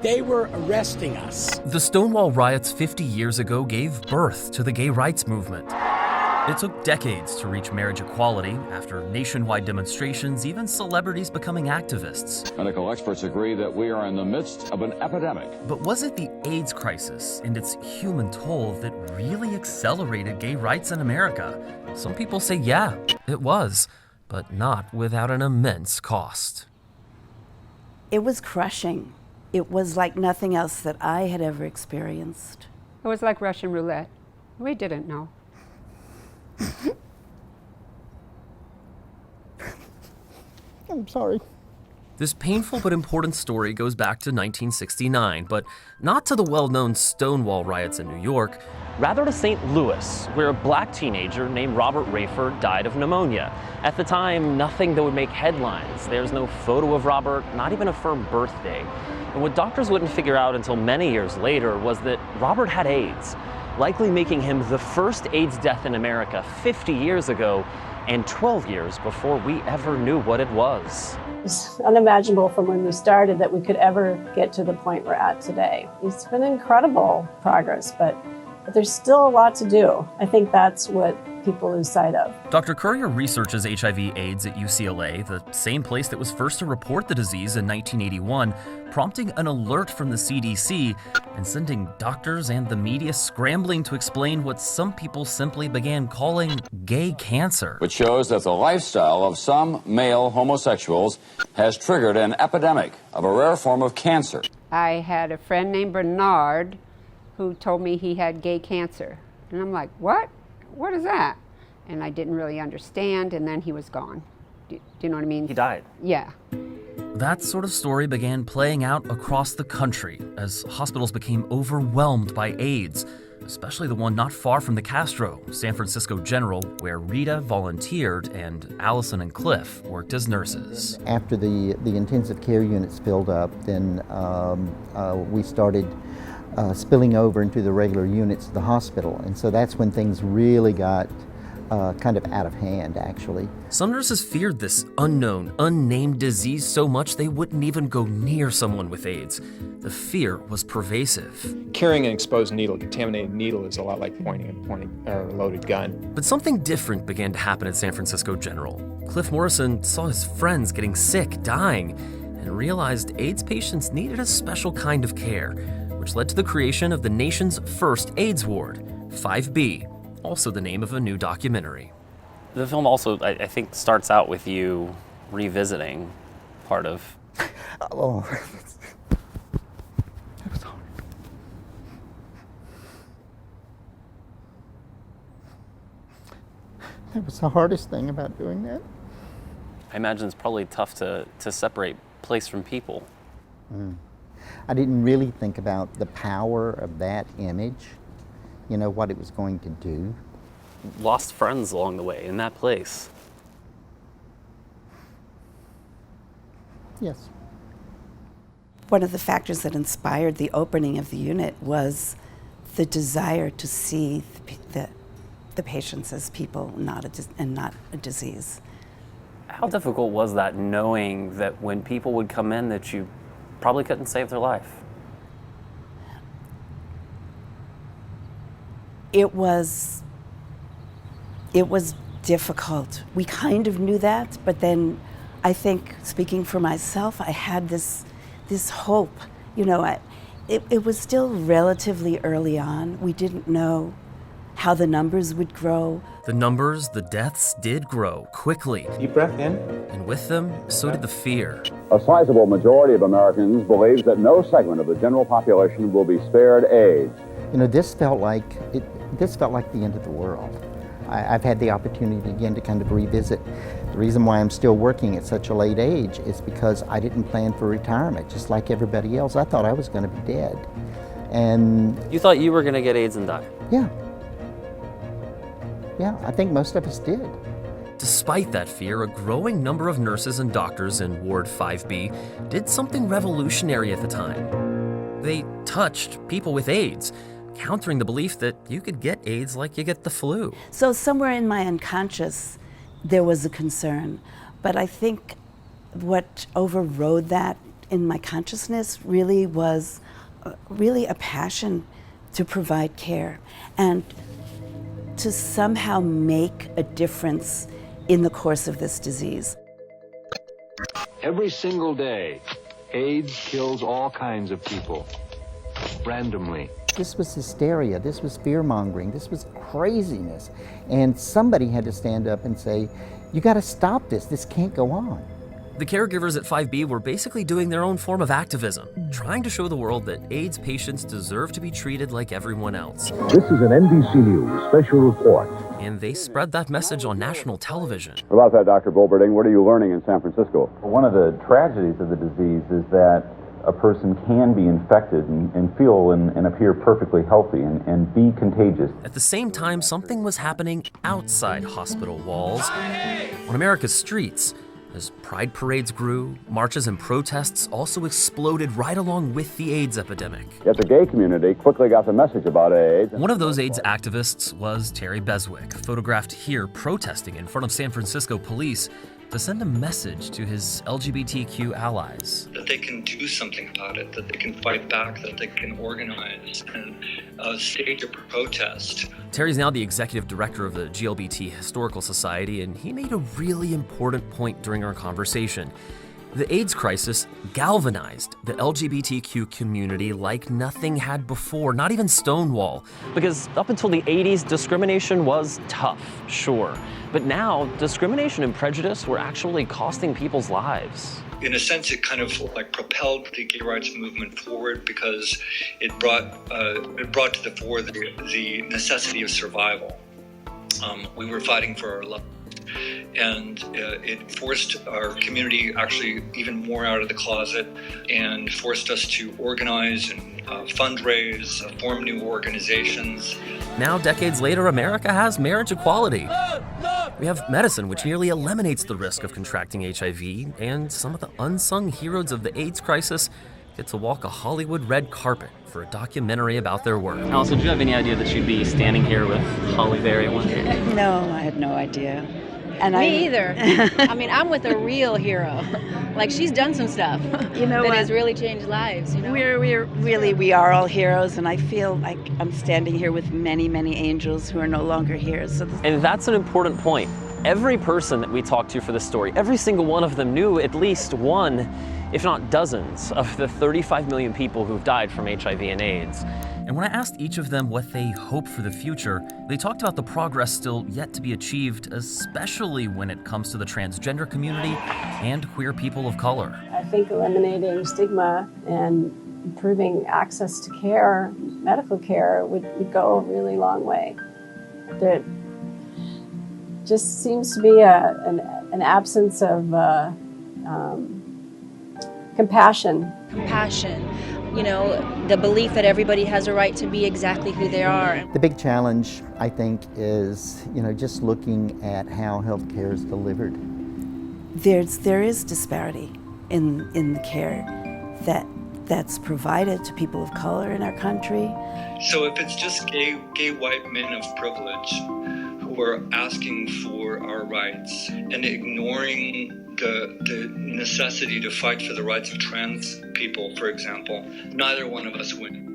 They were arresting us. The Stonewall riots 50 years ago gave birth to the gay rights movement. It took decades to reach marriage equality, after nationwide demonstrations, even celebrities becoming activists. Medical experts agree that we are in the midst of an epidemic. But was it the AIDS crisis and its human toll that really accelerated gay rights in America? Some people say yeah, it was, but not without an immense cost. It was crushing. It was like nothing else that I had ever experienced. It was like Russian roulette. We didn't know. I'm sorry. This painful but important story goes back to 1969, but not to the well-known Stonewall riots in New York, rather to St. Louis, where a black teenager named Robert Rayford died of pneumonia. At the time, nothing that would make headlines. There's no photo of Robert, not even a firm birthday. And what doctors wouldn't figure out until many years later was that Robert had AIDS, likely making him the first AIDS death in America 50 years ago and 12 years before we ever knew what it was. It's unimaginable from when we started that we could ever get to the point we're at today. It's been incredible progress, but there's still a lot to do. I think that's what people lose sight of. Dr. Currier researches HIV/AIDS at UCLA, the same place that was first to report the disease in 1981, prompting an alert from the CDC and sending doctors and the media scrambling to explain what some people simply began calling gay cancer. Which shows that the lifestyle of some male homosexuals has triggered an epidemic of a rare form of cancer. I had a friend named Bernard who told me he had gay cancer. And I'm like, what? What is that? And I didn't really understand, and then he was gone. Do you know what I mean? He died. Yeah. That sort of story began playing out across the country as hospitals became overwhelmed by AIDS, especially the one not far from the Castro, San Francisco General, where Rita volunteered and Allison and Cliff worked as nurses. After the intensive care units filled up, then we started spilling over into the regular units of the hospital. And so that's when things really got kind of out of hand, actually. Some nurses feared this unknown, unnamed disease so much they wouldn't even go near someone with AIDS. The fear was pervasive. Carrying an exposed needle, contaminated needle, is a lot like pointing a loaded gun. But something different began to happen at San Francisco General. Cliff Morrison saw his friends getting sick, dying, and realized AIDS patients needed a special kind of care, which led to the creation of the nation's first AIDS ward, 5B, also the name of a new documentary. The film also, I think, starts out with you revisiting part of... Oh, that was hard. That was the hardest thing about doing that. I imagine it's probably tough to separate place from people. I didn't really think about the power of that image, you know, what it was going to do. Lost friends along the way in that place. Yes. One of the factors that inspired the opening of the unit was the desire to see the patients as people, not a disease. How difficult was that, knowing that when people would come in that you probably couldn't save their life? It was difficult. We kind of knew that, but then I think, speaking for myself, I had this hope. You know, it was still relatively early on. We didn't know how the numbers would grow. The numbers, the deaths did grow quickly. Deep breath in. And with them, so did the fear. A sizable majority of Americans believes that no segment of the general population will be spared AIDS. You know, this felt like the end of the world. I've had the opportunity again to kind of revisit. The reason why I'm still working at such a late age is because I didn't plan for retirement, just like everybody else. I thought I was going to be dead. And You thought you were going to get AIDS and die? yeah. Yeah, I think most of us did. Despite that fear, a growing number of nurses and doctors in Ward 5B did something revolutionary at the time. They touched people with AIDS, countering the belief that you could get AIDS like you get the flu. So somewhere in my unconscious, there was a concern. But I think what overrode that in my consciousness really was really a passion to provide care and to somehow make a difference in the course of this disease. Every single day, AIDS kills all kinds of people, randomly. This was hysteria, this was fear-mongering, this was craziness. And somebody had to stand up and say, you gotta stop this can't go on. The caregivers at 5B were basically doing their own form of activism, trying to show the world that AIDS patients deserve to be treated like everyone else. This is an NBC News special report. And they spread that message on national television. What about that, Dr. Bolberding? What are you learning in San Francisco? One of the tragedies of the disease is that a person can be infected and feel and appear perfectly healthy and be contagious. At the same time, something was happening outside hospital walls, on America's streets. As pride parades grew, marches and protests also exploded right along with the AIDS epidemic. Yet the gay community quickly got the message about AIDS. One of those AIDS activists was Terry Beswick, photographed here protesting in front of San Francisco police to send a message to his LGBTQ allies. That they can do something about it, that they can fight back, that they can organize and stage a protest. Terry's now the executive director of the GLBT Historical Society, and he made a really important point during our conversation. The AIDS crisis galvanized the LGBTQ community like nothing had before, not even Stonewall. Because up until the 80s, discrimination was tough, sure. But now, discrimination and prejudice were actually costing people's lives. In a sense, it kind of like propelled the gay rights movement forward because it brought to the fore the necessity of survival. We were fighting for our lives. And it forced our community actually even more out of the closet and forced us to organize and fundraise, form new organizations. Now, decades later, America has marriage equality. We have medicine which nearly eliminates the risk of contracting HIV, and some of the unsung heroes of the AIDS crisis get to walk a Hollywood red carpet for a documentary about their work. Allison, did you have any idea that you'd be standing here with Holly Berry one day? No, I had no idea. And Me either. I mean, I'm with a real hero. Like, she's done some stuff that has really changed lives. You know? We are all heroes, and I feel like I'm standing here with many, many angels who are no longer here. And that's an important point. Every person that we talked to for this story, every single one of them knew at least one, if not dozens, of the 35 million people who've died from HIV and AIDS. And when I asked each of them what they hope for the future, they talked about the progress still yet to be achieved, especially when it comes to the transgender community and queer people of color. I think eliminating stigma and improving access to care, medical care, would go a really long way. There just seems to be an absence of compassion. You know, the belief that everybody has a right to be exactly who they are. The big challenge, I think, is, just looking at how healthcare is delivered. There is disparity in the care that's provided to people of color in our country. So if it's just gay white men of privilege who are asking for our rights and ignoring the necessity to fight for the rights of trans people, for example, neither one of us win.